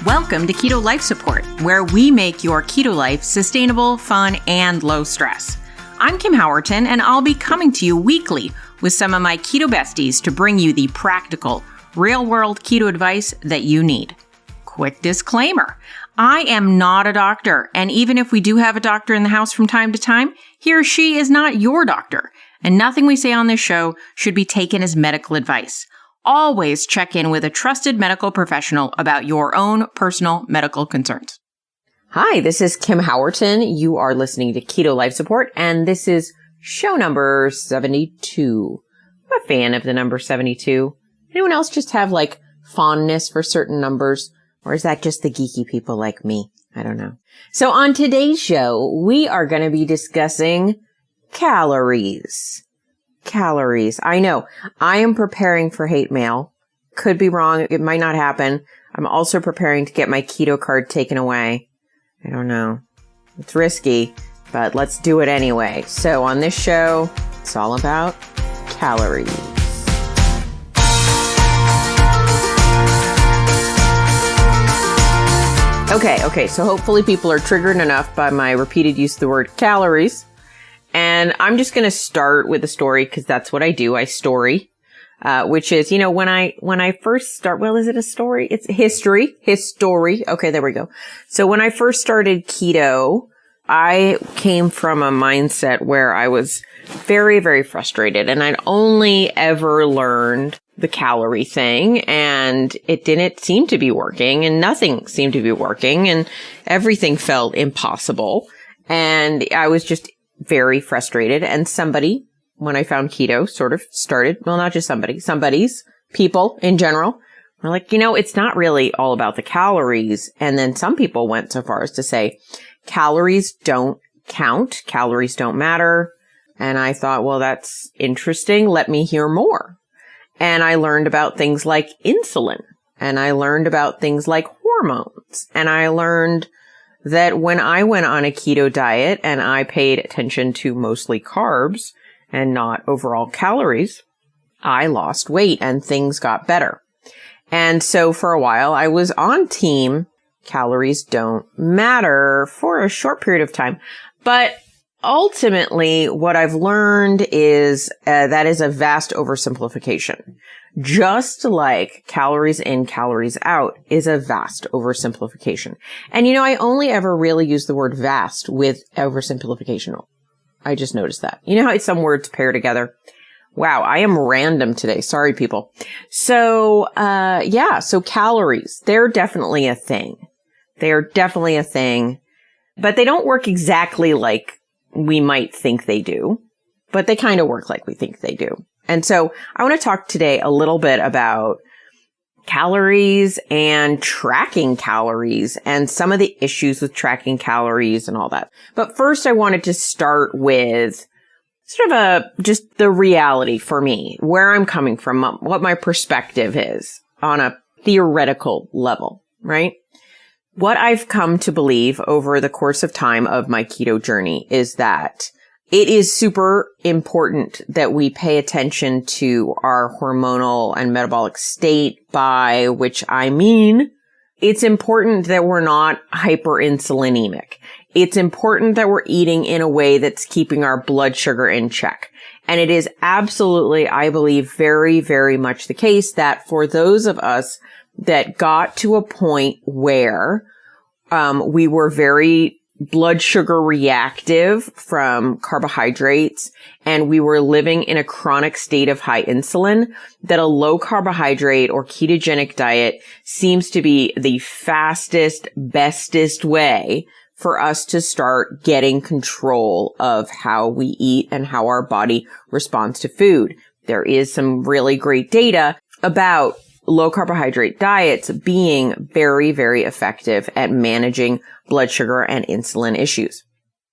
Welcome to Keto Life Support, where we make your keto life sustainable, fun, and low stress. I'm Kim Howerton, and I'll be coming to you weekly with some of my keto besties to bring you the practical, real-world keto advice that you need. Quick disclaimer, I am not a doctor, and even if we do have a doctor in the house from time to time, he or she is not your doctor, and nothing we say on this show should be taken as medical advice. Always check in with a trusted medical professional about your own personal medical concerns. Hi, this is Kim Howerton. You are listening to Keto Life Support, and this is show number 72. I'm a fan of the number 72. Anyone else just have fondness for certain numbers? Or is that just the geeky people like me? I don't know. So on today's show, we are going to be discussing calories. Calories. I know. I am preparing for hate mail. Could be wrong. It might not happen. I'm also preparing to get my keto card taken away. I don't know. It's risky, but let's do it anyway. So on this show, it's all about calories. Okay. So hopefully people are triggered enough by my repeated use of the word calories. And I'm just going to start with a story because that's what I do. I story, which is, when I first start, is it a story? It's history. Okay, there we go. So when I first started keto, I came from a mindset where I was very, very frustrated, and I'd only ever learned the calorie thing, and it didn't seem to be working, and nothing seemed to be working, and everything felt impossible. And I was just very frustrated. And somebody, when I found keto, sort of started, not just somebody's people in general, were like, it's not really all about the calories. And then some people went so far as to say, calories don't count. Calories don't matter. And I thought, well, that's interesting. Let me hear more. And I learned about things like insulin, and I learned about things like hormones, and I learned that when I went on a keto diet and I paid attention to mostly carbs and not overall calories, I lost weight and things got better. And so for a while I was on team calories don't matter for a short period of time. But ultimately what I've learned is that is a vast oversimplification. Just like calories in, calories out is a vast oversimplification. And I only ever really use the word vast with oversimplification. I just noticed that. You know how some words pair together? Wow, I am random today. Sorry, people. So, so calories, they're definitely a thing. They are definitely a thing, but they don't work exactly like we might think they do, but they kind of work like we think they do. And so I want to talk today a little bit about calories and tracking calories and some of the issues with tracking calories and all that. But first, I wanted to start with sort of just the reality for me, where I'm coming from, what my perspective is on a theoretical level, right? What I've come to believe over the course of time of my keto journey is that it is super important that we pay attention to our hormonal and metabolic state, by which I mean it's important that we're not hyperinsulinemic. It's important that we're eating in a way that's keeping our blood sugar in check. And it is absolutely, I believe, very, very much the case that for those of us that got to a point where we were very blood sugar reactive from carbohydrates, and we were living in a chronic state of high insulin, that a low carbohydrate or ketogenic diet seems to be the fastest, bestest way for us to start getting control of how we eat and how our body responds to food. There is some really great data about low carbohydrate diets being very, very effective at managing blood sugar and insulin issues.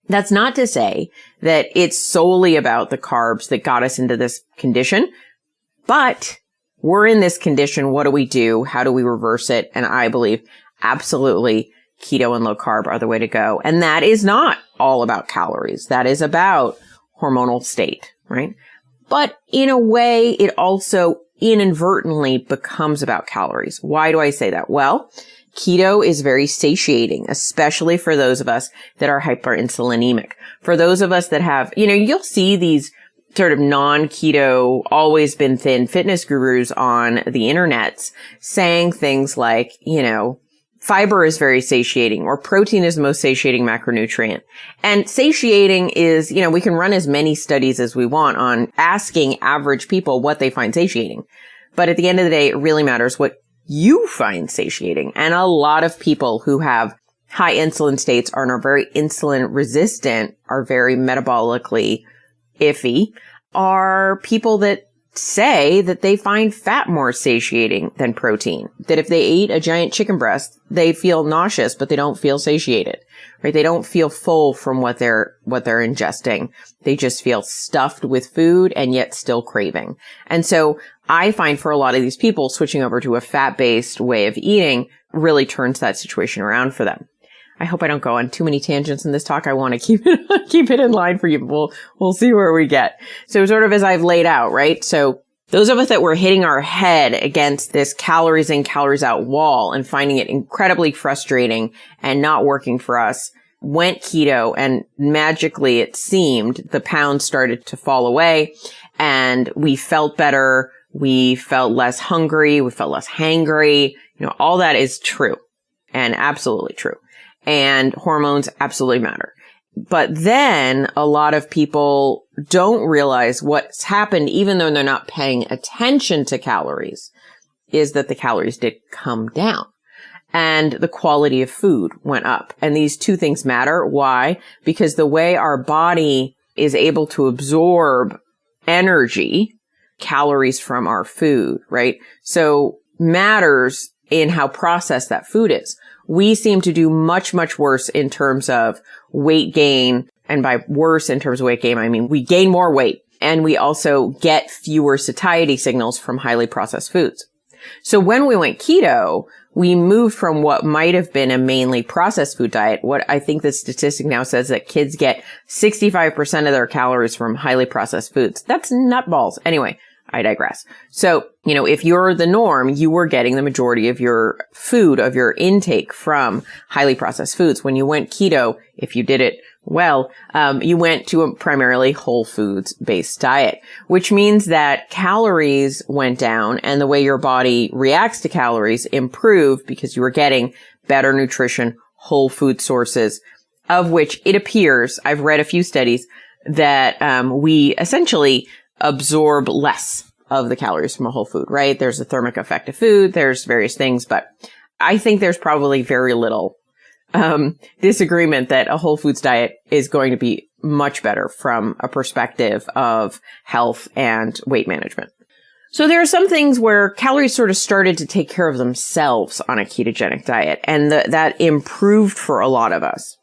That's not to say that it's solely about the carbs that got us into this condition, but we're in this condition. What do we do? How do we reverse it? And I believe absolutely keto and low carb are the way to go. And that is not all about calories. That is about hormonal state, right? But in a way, it also inadvertently becomes about calories. Why do I say that? Well, Keto is very satiating, especially for those of us that are hyperinsulinemic. For those of us that have, you'll see these sort of non-keto, always been thin fitness gurus on the internet saying things like, fiber is very satiating, or protein is the most satiating macronutrient. And satiating is, we can run as many studies as we want on asking average people what they find satiating. But at the end of the day, it really matters what you find satiating. And a lot of people who have high insulin states and are very insulin resistant, are very metabolically iffy, are people that say that they find fat more satiating than protein. That if they ate a giant chicken breast, they feel nauseous, but they don't feel satiated, right? They don't feel full from what they're ingesting. They just feel stuffed with food and yet still craving. And so I find for a lot of these people, switching over to a fat-based way of eating really turns that situation around for them. I hope I don't go on too many tangents in this talk. I want to keep it in line for you, but we'll see where we get. So sort of as I've laid out, right? So those of us that were hitting our head against this calories in, calories out wall and finding it incredibly frustrating and not working for us went keto, and magically it seemed the pounds started to fall away and we felt better. We felt less hungry. We felt less hangry. All that is true and absolutely true. And hormones absolutely matter. But then a lot of people don't realize what's happened, even though they're not paying attention to calories, is that the calories did come down and the quality of food went up. And these two things matter. Why? Because the way our body is able to absorb energy, calories from our food, right? So matters in how processed that food is. We seem to do much, much worse in terms of weight gain. And by worse in terms of weight gain, I mean we gain more weight and we also get fewer satiety signals from highly processed foods. So when we went keto, we moved from what might have been a mainly processed food diet. What I think the statistic now says that kids get 65% of their calories from highly processed foods. That's nutballs. Anyway, I digress. So, if you're the norm, you were getting the majority of your food, of your intake from highly processed foods. When you went keto, if you did it well, you went to a primarily whole foods based diet, which means that calories went down and the way your body reacts to calories improved because you were getting better nutrition, whole food sources, of which it appears, I've read a few studies, that we essentially absorb less of the calories from a whole food, right? There's a thermic effect of food. There's various things, but I think there's probably very little disagreement that a whole foods diet is going to be much better from a perspective of health and weight management. So there are some things where calories sort of started to take care of themselves on a ketogenic diet, and that improved for a lot of us.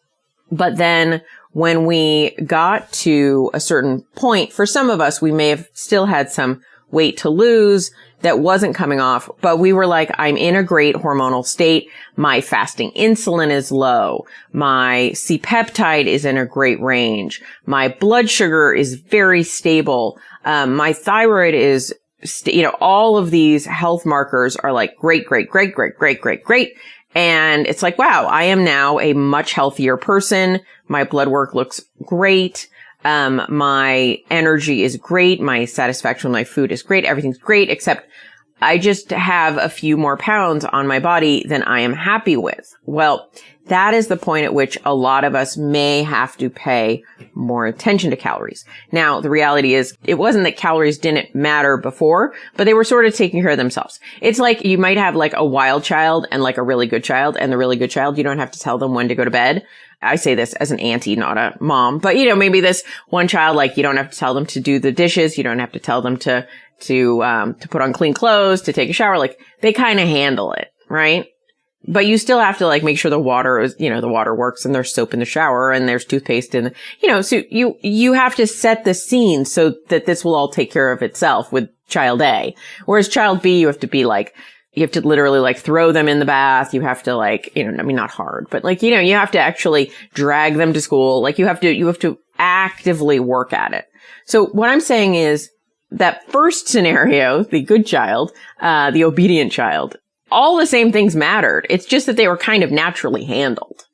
But then when we got to a certain point, for some of us, we may have still had some weight to lose that wasn't coming off, but we were like, I'm in a great hormonal state. My fasting insulin is low. My C-peptide is in a great range. My blood sugar is very stable. My thyroid is, all of these health markers are like great. And it's like, wow, I am now a much healthier person. My blood work looks great. My energy is great. My satisfaction with my food is great. Everything's great, except I just have a few more pounds on my body than I am happy with. Well, that is the point at which a lot of us may have to pay more attention to calories. Now, the reality is it wasn't that calories didn't matter before, but they were sort of taking care of themselves. It's like you might have like a wild child and like a really good child, and the really good child, you don't have to tell them when to go to bed. I say this as an auntie, not a mom, but maybe this one child, like you don't have to tell them to do the dishes. You don't have to tell them to put on clean clothes, to take a shower. Like they kind of handle it, right? But you still have to like make sure the water is, the water works and there's soap in the shower and there's toothpaste in so you have to set the scene so that this will all take care of itself with child A. Whereas child B, you have to be like, you have to literally like throw them in the bath. You have to like, not hard, but like, you have to actually drag them to school. Like you have to actively work at it. So what I'm saying is that first scenario, the good child, the obedient child, all the same things mattered. It's just that they were kind of naturally handled.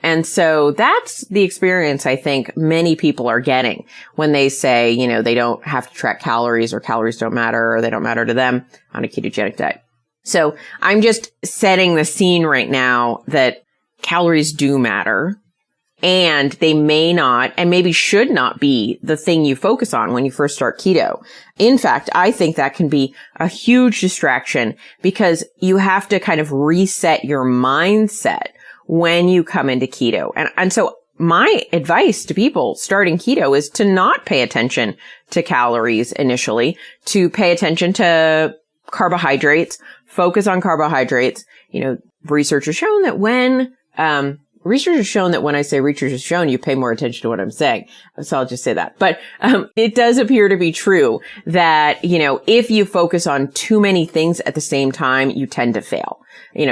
And so that's the experience I think many people are getting when they say, they don't have to track calories or calories don't matter or they don't matter to them on a ketogenic diet. So I'm just setting the scene right now that calories do matter and they may not and maybe should not be the thing you focus on when you first start keto. In fact, I think that can be a huge distraction because you have to kind of reset your mindset when you come into keto. And so my advice to people starting keto is to not pay attention to calories initially, to pay attention to carbohydrates, focus on carbohydrates. Research has shown that when I say research has shown, you pay more attention to what I'm saying. So I'll just say that. But it does appear to be true that, if you focus on too many things at the same time, you tend to fail.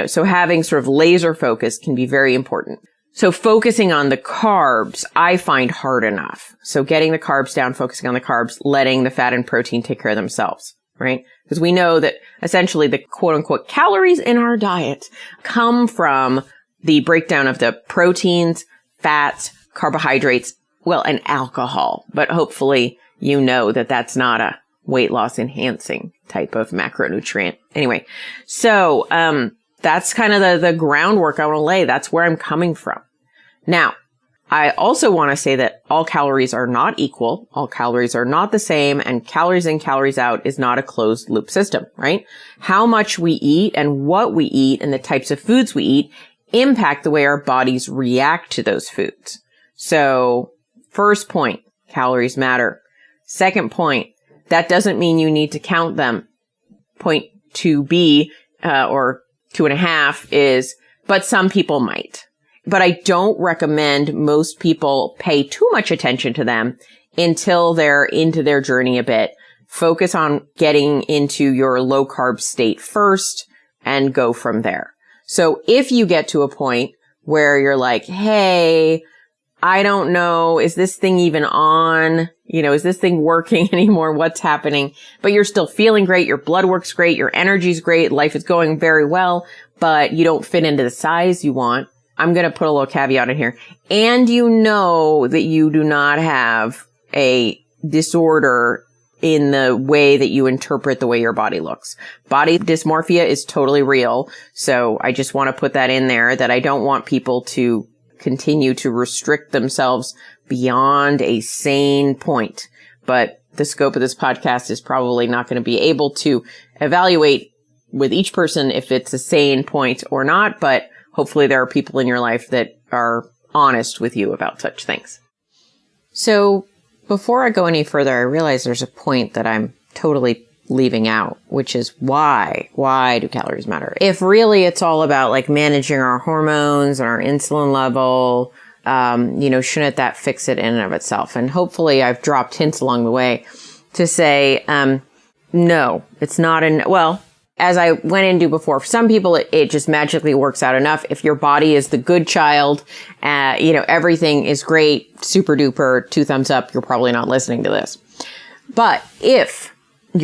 So having sort of laser focus can be very important. So focusing on the carbs, I find hard enough. So getting the carbs down, focusing on the carbs, letting the fat and protein take care of themselves, right? Because we know that essentially the quote unquote calories in our diet come from the breakdown of the proteins, fats, carbohydrates, and alcohol. But hopefully that that's not a weight loss enhancing type of macronutrient. Anyway, so that's kind of the groundwork I want to lay. That's where I'm coming from. Now, I also want to say that all calories are not equal. All calories are not the same, and calories in, calories out is not a closed loop system, right? How much we eat and what we eat and the types of foods we eat impact the way our bodies react to those foods. So, first point, calories matter. Second point, that doesn't mean you need to count them. Point 2B, or 2.5 is, but some people might. But I don't recommend most people pay too much attention to them until they're into their journey a bit. Focus on getting into your low carb state first and go from there. So if you get to a point where you're like, hey, I don't know, is this thing even on? Is this thing working anymore? What's happening? But you're still feeling great. Your blood work's great. Your energy's great. Life is going very well, but you don't fit into the size you want. I'm going to put a little caveat in here. And that you do not have a disorder in the way that you interpret the way your body looks. Body dysmorphia is totally real. So I just want to put that in there, that I don't want people to continue to restrict themselves beyond a sane point. But the scope of this podcast is probably not going to be able to evaluate with each person if it's a sane point or not. But hopefully there are people in your life that are honest with you about such things. So before I go any further, I realize there's a point that I'm totally leaving out, which is why do calories matter? If really it's all about like managing our hormones and our insulin level, shouldn't that fix it in and of itself? And hopefully I've dropped hints along the way to say, no, it's not as I went into before, for some people, it just magically works out enough. If your body is the good child, everything is great, super duper, 2 thumbs up, you're probably not listening to this. But if I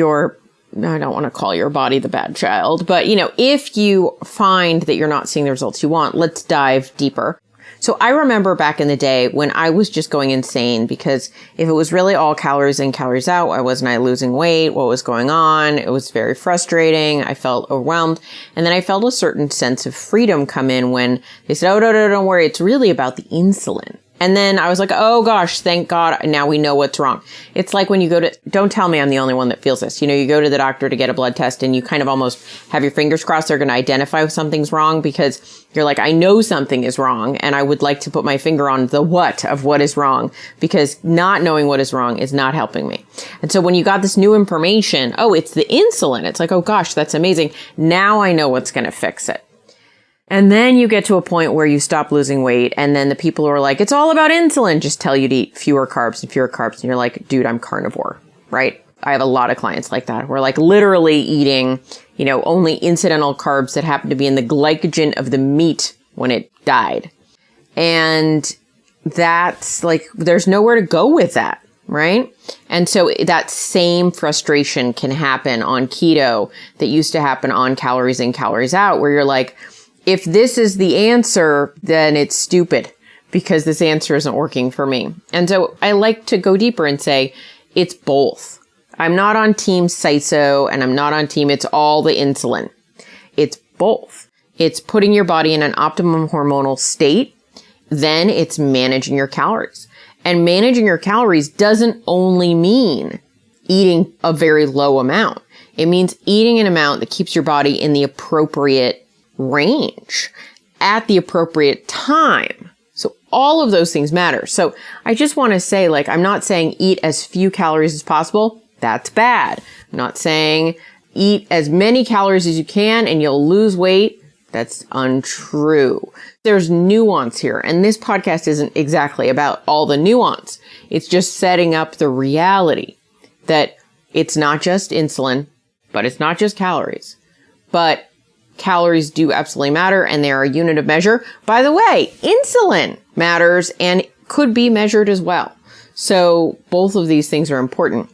don't want to call your body the bad child, but if you find that you're not seeing the results you want, let's dive deeper. So I remember back in the day when I was just going insane because if it was really all calories in, calories out, why wasn't I losing weight? What was going on? It was very frustrating. I felt overwhelmed. And then I felt a certain sense of freedom come in when they said, oh, no, don't worry. It's really about the insulin. And then I was like, oh gosh, thank God. Now we know what's wrong. It's like when you don't tell me I'm the only one that feels this. You go to the doctor to get a blood test and you kind of almost have your fingers crossed they're going to identify if something's wrong because you're like, I know something is wrong and I would like to put my finger on the what of what is wrong because not knowing what is wrong is not helping me. And so when you got this new information, oh, it's the insulin. It's like, oh gosh, that's amazing. Now I know what's going to fix it. And then you get to a point where you stop losing weight. And then the people who are like, it's all about insulin, just tell you to eat fewer carbs and fewer carbs. And you're like, dude, I'm carnivore, right? I have a lot of clients like that. We're like literally eating, only incidental carbs that happen to be in the glycogen of the meat when it died. And that's like, there's nowhere to go with that. right? And so that same frustration can happen on keto that used to happen on calories in, calories out, where you're like, if this is the answer, then it's stupid because this answer isn't working for me. And so I like to go deeper and say, it's both. I'm not on team CISO and I'm not on team, it's all the insulin. It's both. It's putting your body in an optimum hormonal state. Then it's managing your calories. And managing your calories doesn't only mean eating a very low amount. It means eating an amount that keeps your body in the appropriate range at the appropriate time. So all of those things matter. So I just want to say, like, I'm not saying eat as few calories as possible. That's bad. I'm not saying eat as many calories as you can and you'll lose weight. That's untrue. There's nuance here. And this podcast isn't exactly about all the nuance. It's just setting up the reality that it's not just insulin, but it's not just calories. But calories do absolutely matter and they're a unit of measure. By the way, insulin matters and could be measured as well. So both of these things are important.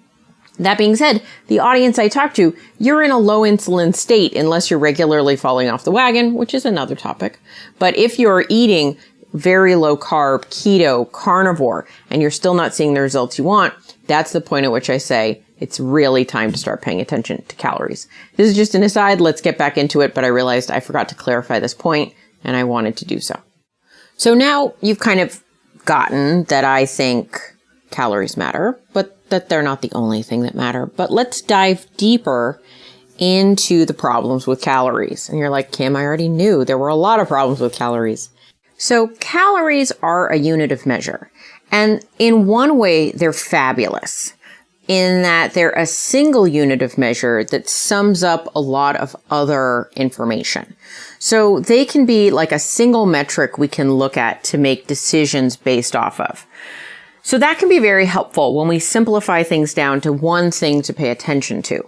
That being said, the audience I talk to, you're in a low insulin state unless you're regularly falling off the wagon, which is another topic. But if you're eating very low carb, keto, carnivore, and you're still not seeing the results you want, that's the point at which I say it's really time to start paying attention to calories. This is just an aside. Let's get back into it. But I realized I forgot to clarify this point and I wanted to do so. So now you've kind of gotten that I think calories matter, but that they're not the only thing that matter. But let's dive deeper into the problems with calories. And you're like, Kim, I already knew there were a lot of problems with calories. So calories are a unit of measure. And in one way, they're fabulous in that they're a single unit of measure that sums up a lot of other information. So they can be like a single metric we can look at to make decisions based off of. So that can be very helpful when we simplify things down to one thing to pay attention to.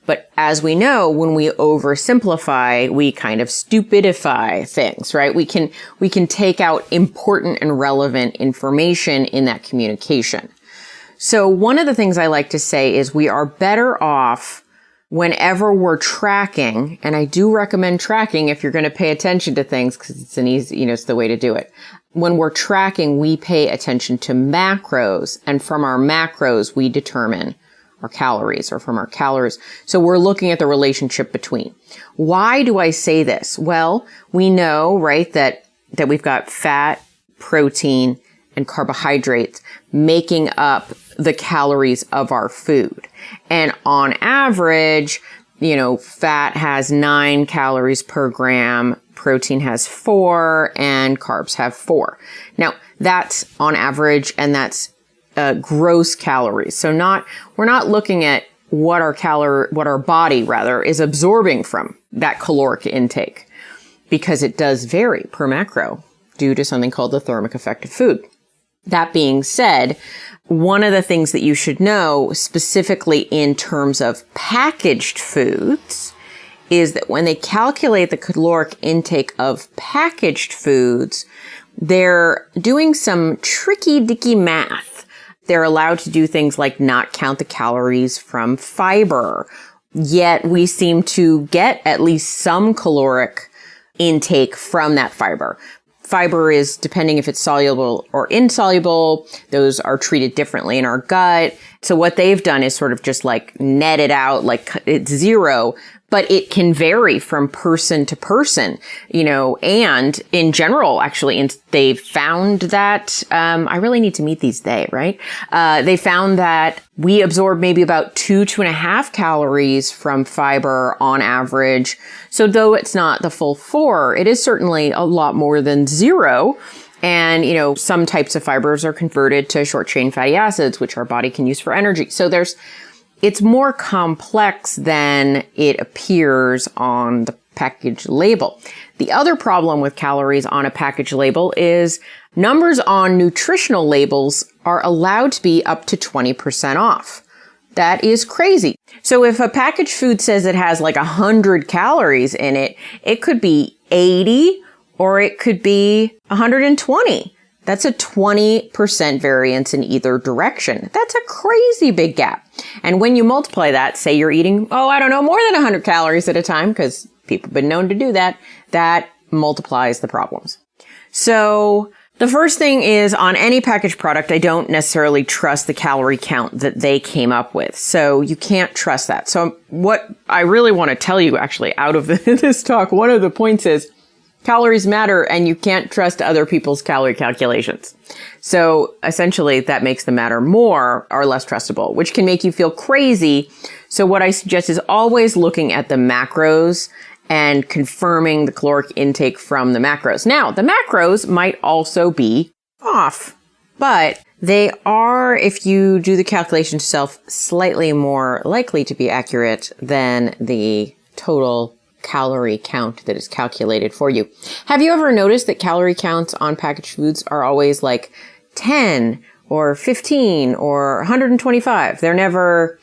But as we know, when we oversimplify, we kind of stupidify things, right? We can take out important and relevant information in that communication. So one of the things I like to say is we are better off whenever we're tracking, and I do recommend tracking if you're going to pay attention to things because it's an easy, it's the way to do it. When we're tracking, we pay attention to macros, and from our macros, we determine our calories, or from our calories. So we're looking at the relationship between. Why do I say this? Well, we know, right, that we've got fat, protein, and carbohydrates making up the calories of our food. And on average, fat has 9 calories per gram, protein has 4, and carbs have 4. Now, that's on average, and that's gross calories. So we're not looking at what our body is absorbing from that caloric intake, because it does vary per macro due to something called the thermic effect of food. That being said, one of the things that you should know specifically in terms of packaged foods is that when they calculate the caloric intake of packaged foods, they're doing some tricky dicky math. They're allowed to do things like not count the calories from fiber, yet we seem to get at least some caloric intake from that fiber. Fiber is, depending if it's soluble or insoluble, those are treated differently in our gut. So what they've done is sort of just like net it out, like it's zero, but it can vary from person to person, and in general, actually, they found that, I really need to meet these right? They found that we absorb maybe about 2.5 calories from fiber on average. So though it's not the full 4, it is certainly a lot more than 0. And, some types of fibers are converted to short chain fatty acids, which our body can use for energy. So it's more complex than it appears on the package label. The other problem with calories on a package label is numbers on nutritional labels are allowed to be up to 20% off. That is crazy. So if a packaged food says it has like 100 calories in it, it could be 80 or it could be 120. That's a 20% variance in either direction. That's a crazy big gap. And when you multiply that, say you're eating, more than 100 calories at a time, because people have been known to do that, that multiplies the problems. So the first thing is, on any packaged product, I don't necessarily trust the calorie count that they came up with. So you can't trust that. So what I really want to tell you, actually, out of this talk, one of the points is calories matter, and you can't trust other people's calorie calculations. So essentially, that makes them matter more or less trustable, which can make you feel crazy. So what I suggest is always looking at the macros and confirming the caloric intake from the macros. Now, the macros might also be off, but they are, if you do the calculation yourself, slightly more likely to be accurate than the total calorie count that is calculated for you. Have you ever noticed that calorie counts on packaged foods are always like 10 or 15 or 125? They're never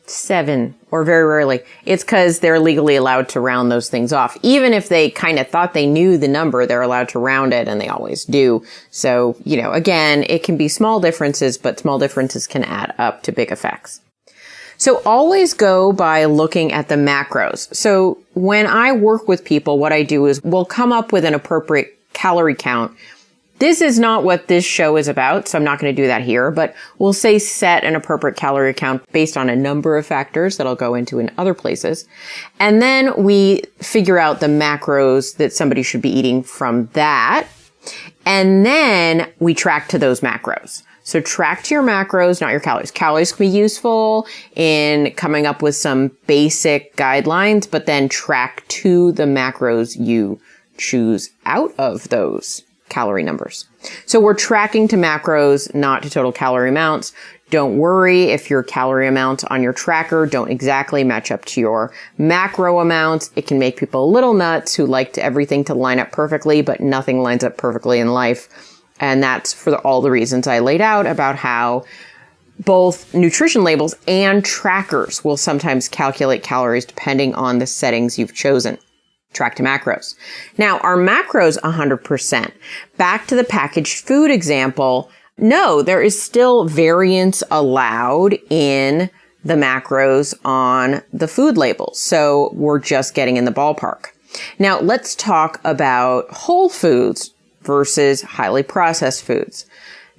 7, or very rarely. It's because they're legally allowed to round those things off. Even if they kind of thought they knew the number, they're allowed to round it, and they always do. So, again, it can be small differences, but small differences can add up to big effects. So always go by looking at the macros. So when I work with people, what I do is we'll come up with an appropriate calorie count. This is not what this show is about, so I'm not going to do that here, but we'll say set an appropriate calorie count based on a number of factors that I'll go into in other places. And then we figure out the macros that somebody should be eating from that. And then we track to those macros. So track to your macros, not your calories. Calories can be useful in coming up with some basic guidelines, but then track to the macros you choose out of those calorie numbers. So we're tracking to macros, not to total calorie amounts. Don't worry if your calorie amounts on your tracker don't exactly match up to your macro amounts. It can make people a little nuts who like everything to line up perfectly, but nothing lines up perfectly in life. And that's for all the reasons I laid out about how both nutrition labels and trackers will sometimes calculate calories depending on the settings you've chosen. Track to macros. Now, are macros 100%? Back to the packaged food example. No, there is still variance allowed in the macros on the food labels. So we're just getting in the ballpark. Now, let's talk about whole foods versus highly processed foods.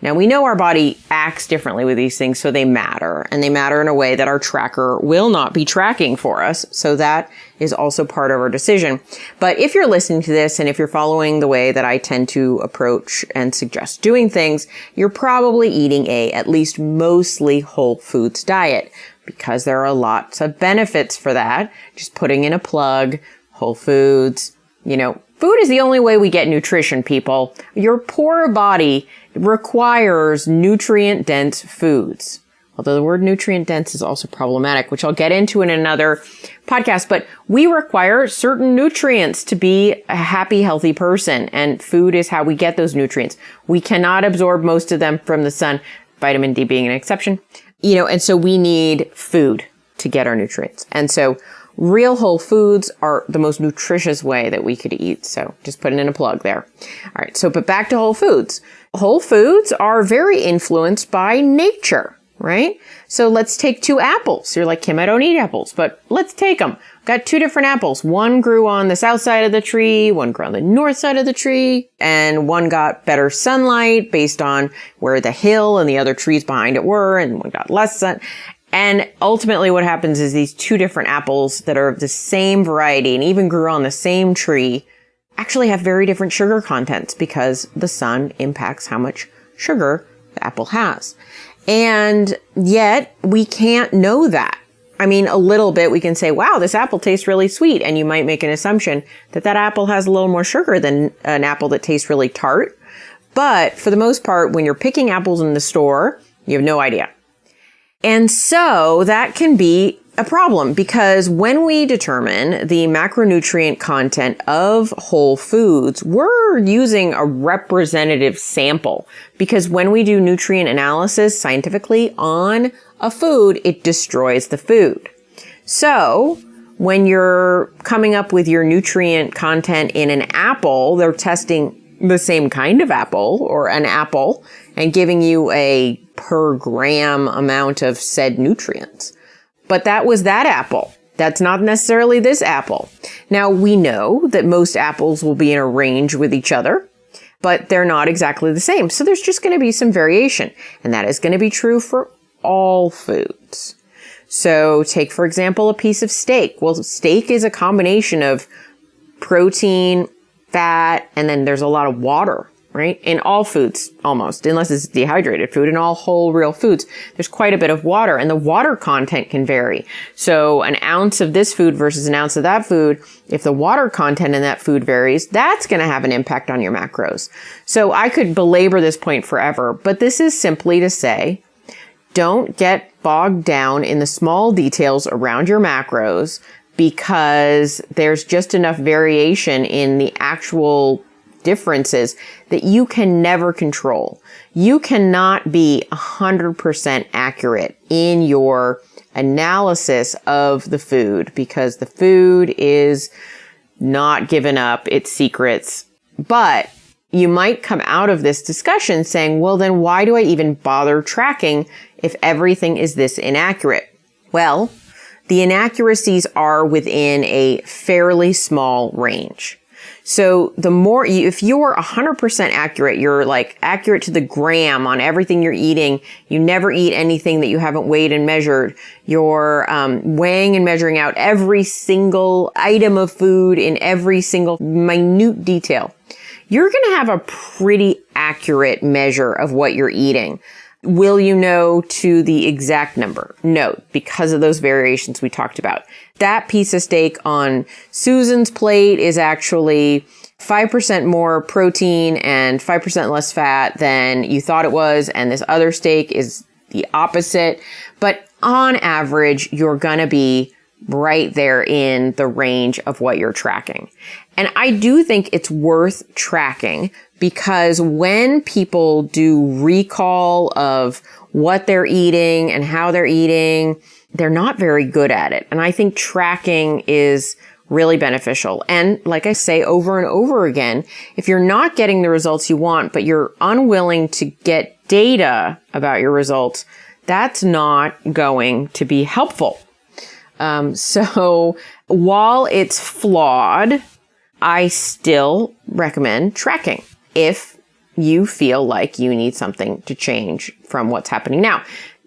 Now, we know our body acts differently with these things, so they matter. And they matter in a way that our tracker will not be tracking for us. So that is also part of our decision. But if you're listening to this and if you're following the way that I tend to approach and suggest doing things, you're probably eating at least mostly whole foods diet, because there are lots of benefits for that. Just putting in a plug, whole foods, food is the only way we get nutrition, people. Your poor body requires nutrient-dense foods. Although the word nutrient-dense is also problematic, which I'll get into in another podcast. But we require certain nutrients to be a happy, healthy person. And food is how we get those nutrients. We cannot absorb most of them from the sun, vitamin D being an exception. And so we need food to get our nutrients. And so real whole foods are the most nutritious way that we could eat. So just putting in a plug there. All right. So, but back to whole foods. Whole foods are very influenced by nature, right? So let's take 2 apples. You're like, Kim, I don't eat apples, but let's take them. Got 2 different apples. One grew on the south side of the tree, one grew on the north side of the tree, and one got better sunlight based on where the hill and the other trees behind it were, and one got less sun. And ultimately what happens is these 2 different apples that are of the same variety and even grew on the same tree actually have very different sugar contents because the sun impacts how much sugar the apple has. And yet we can't know that. I mean, a little bit we can say, wow, this apple tastes really sweet. And you might make an assumption that that apple has a little more sugar than an apple that tastes really tart. But for the most part, when you're picking apples in the store, you have no idea. And so that can be a problem because when we determine the macronutrient content of whole foods, we're using a representative sample because when we do nutrient analysis scientifically on a food, it destroys the food. So when you're coming up with your nutrient content in an apple, they're testing the same kind of apple or an apple and giving you a per gram amount of said nutrients. But that was that apple. That's not necessarily this apple. Now, we know that most apples will be in a range with each other, but they're not exactly the same. So there's just going to be some variation. And that is going to be true for all foods. So take, for example, a piece of steak. Well, steak is a combination of protein, fat, and then there's a lot of water, right? In all foods, almost, unless it's dehydrated food. In all whole, real foods, there's quite a bit of water, and the water content can vary. So an ounce of this food versus an ounce of that food, if the water content in that food varies, that's going to have an impact on your macros. So I could belabor this point forever, but this is simply to say, don't get bogged down in the small details around your macros because there's just enough variation in the actual differences that you can never control. You cannot be 100% accurate in your analysis of the food because the food is not given up its secrets. But you might come out of this discussion saying, well, then why do I even bother tracking if everything is this inaccurate? Well, the inaccuracies are within a fairly small range. So the more, if you're 100% accurate, you're like accurate to the gram on everything you're eating. You never eat anything that you haven't weighed and measured. You're weighing and measuring out every single item of food in every single minute detail. You're going to have a pretty accurate measure of what you're eating. Will you know to the exact number? No, because of those variations we talked about. That piece of steak on Susan's plate is actually 5% more protein and 5% less fat than you thought it was. And this other steak is the opposite. But on average, you're going to be right there in the range of what you're tracking. And I do think it's worth tracking because when people do recall of what they're eating and how they're eating, they're not very good at it. And I think tracking is really beneficial. And like I say over and over again, if you're not getting the results you want, but you're unwilling to get data about your results, that's not going to be helpful. So while it's flawed, I still recommend tracking if you feel like you need something to change from what's happening now.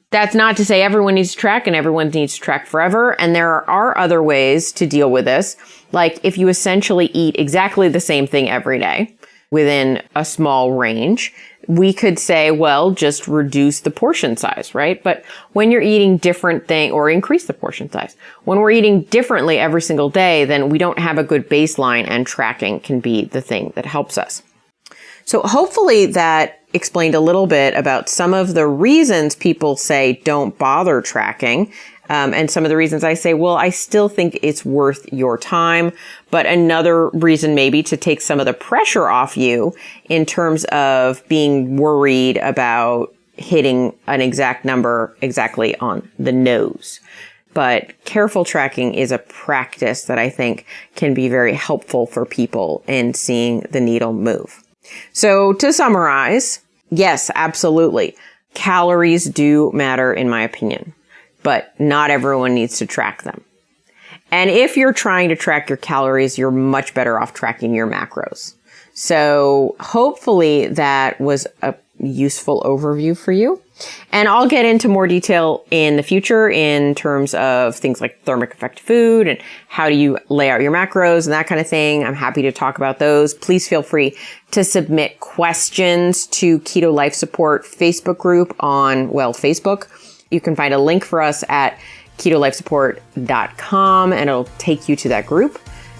That's not to say everyone needs to track and everyone needs to track forever. And there are other ways to deal with this. Like if you essentially eat exactly the same thing every day within a small range, we could say, well, just reduce the portion size, right? But when you're eating different things, or increase the portion size, when we're eating differently every single day, then we don't have a good baseline, and tracking can be the thing that helps us. So hopefully that explained a little bit about some of the reasons people say don't bother tracking. And some of the reasons I say, well, I still think it's worth your time. But another reason maybe to take some of the pressure off you in terms of being worried about hitting an exact number exactly on the nose. But careful tracking is a practice that I think can be very helpful for people in seeing the needle move. So to summarize, yes, absolutely. Calories do matter in my opinion. But not everyone needs to track them. And if you're trying to track your calories, you're much better off tracking your macros. So hopefully that was a useful overview for you. And I'll get into more detail in the future in terms of things like thermic effect of food and how do you lay out your macros and that kind of thing. I'm happy to talk about those. Please feel free to submit questions to Keto Life Support Facebook group on, Facebook. You can find a link for us at ketolifesupport.com and it'll take you to that group.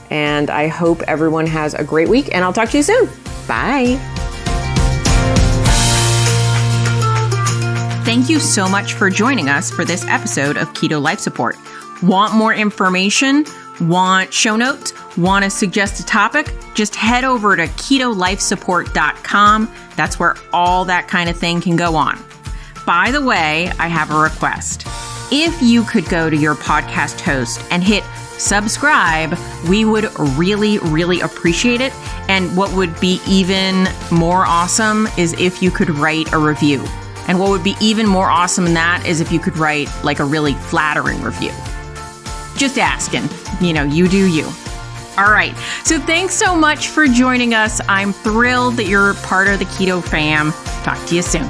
And I hope everyone has a great week and I'll talk to you soon. Bye. Thank you so much for joining us for this episode of Keto Life Support. Want more information? Want show notes? Want to suggest a topic? Just head over to ketolifesupport.com. That's where all that kind of thing can go on. By the way, I have a request. If you could go to your podcast host and hit subscribe. We would really, really appreciate it. And what would be even more awesome is if you could write a review. And what would be even more awesome than that is if you could write like a really flattering review. Just asking, you do you. All right. So thanks so much for joining us. I'm thrilled that you're part of the Keto fam. Talk to you soon.